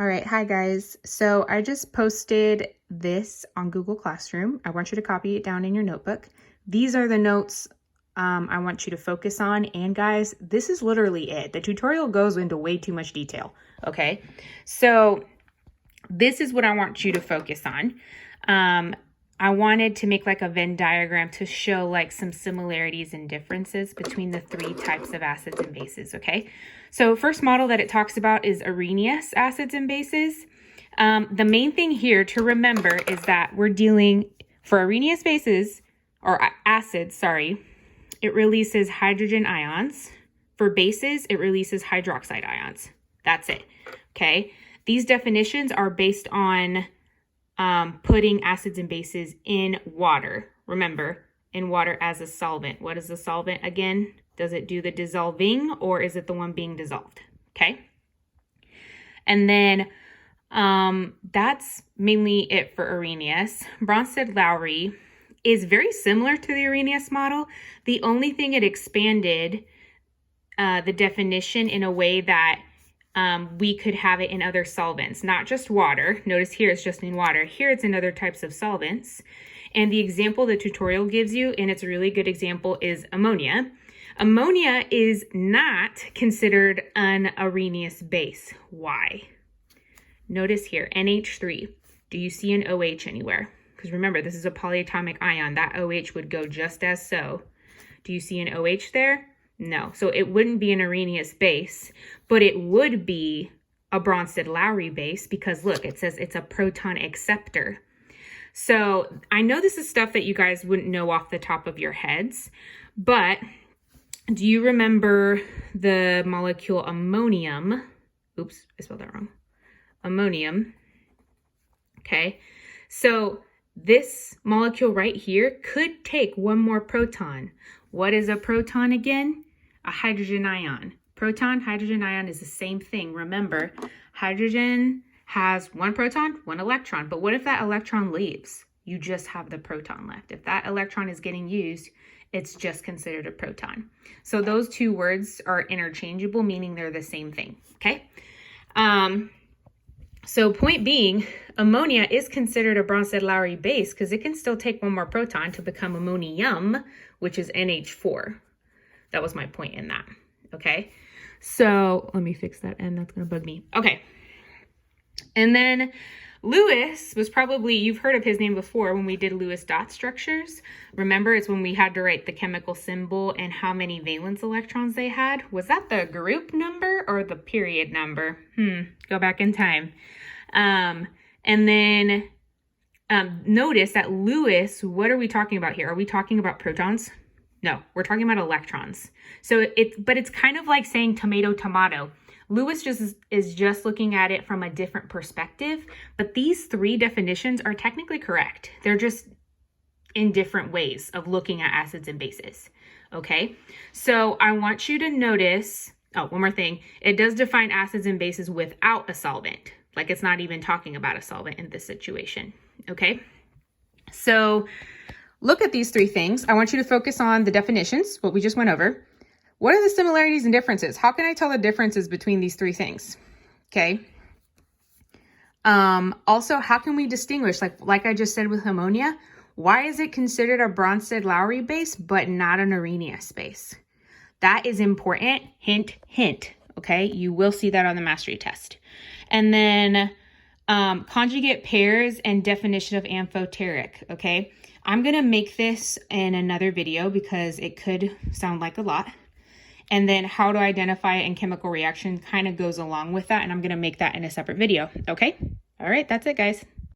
All right, hi guys. So I just posted this on Google Classroom. I want you to copy it down in your notebook. These are the notes I want you to focus on. And guys, this is literally it. The tutorial goes into way too much detail, okay? So this is what I want you to focus on. I wanted to make like a Venn diagram to show like some similarities and differences between the three types of acids and bases, okay? So first model that it talks about is Arrhenius acids and bases. The main thing here to remember is that we're dealing, for Arrhenius bases, or acids, sorry, it releases hydrogen ions. For bases, it releases hydroxide ions. That's it, okay? These definitions are based on putting acids and bases in water. Remember, in water as a solvent. What is the solvent again? Does it do the dissolving or is it the one being dissolved? Okay. And then that's mainly it for Arrhenius. Bronsted-Lowry is very similar to the Arrhenius model. The only thing it expanded the definition in a way that we could have it in other solvents, not just water. Notice here it's just in water. Here it's in other types of solvents. And the example the tutorial gives you, and it's a really good example, is ammonia. Ammonia is not considered an Arrhenius base. Why? Notice here, NH3. Do you see an OH anywhere? Because remember, this is a polyatomic ion. That OH would go just as so. Do you see an OH there? No, so it wouldn't be an Arrhenius base, but it would be a Bronsted-Lowry base because look, it says it's a proton acceptor. So I know this is stuff that you guys wouldn't know off the top of your heads, but do you remember the molecule ammonium? Oops, I spelled that wrong. Ammonium. Okay, so this molecule right here could take one more proton. What is a proton again? A hydrogen ion. Proton, hydrogen ion is the same thing. Remember, hydrogen has one proton, one electron. But what if that electron leaves? You just have the proton left. If that electron is getting used, it's just considered a proton. So those two words are interchangeable, meaning they're the same thing, okay? So point being, ammonia is considered a Bronsted-Lowry base because it can still take one more proton to become ammonium, which is NH4. That was my point in that, okay? So let me fix that N, that's gonna bug me. Okay, and then Lewis was probably, you've heard of his name before when we did Lewis dot structures. Remember, it's when we had to write the chemical symbol and how many valence electrons they had. Was that the group number or the period number? Go back in time. And then notice that Lewis, what are we talking about here? Are we talking about protons? No, we're talking about electrons. So it's kind of like saying tomato, tomato. Lewis is just looking at it from a different perspective, but these three definitions are technically correct. They're just in different ways of looking at acids and bases, okay? So I want you to notice, oh, one more thing. It does define acids and bases without a solvent. Like it's not even talking about a solvent in this situation, okay? So look at these three things. I want you to focus on the definitions, what we just went over. What are the similarities and differences? How can I tell the differences between these three things? Okay. Also, how can we distinguish, like I just said with ammonia, why is it considered a Bronsted-Lowry base, but not an Arrhenius base? That is important. Hint, hint. Okay. You will see that on the mastery test. And then conjugate pairs and definition of amphoteric. Okay. I'm going to make this in another video because it could sound like a lot. And then how to identify it in chemical reaction kind of goes along with that. And I'm going to make that in a separate video. Okay. All right. That's it, guys.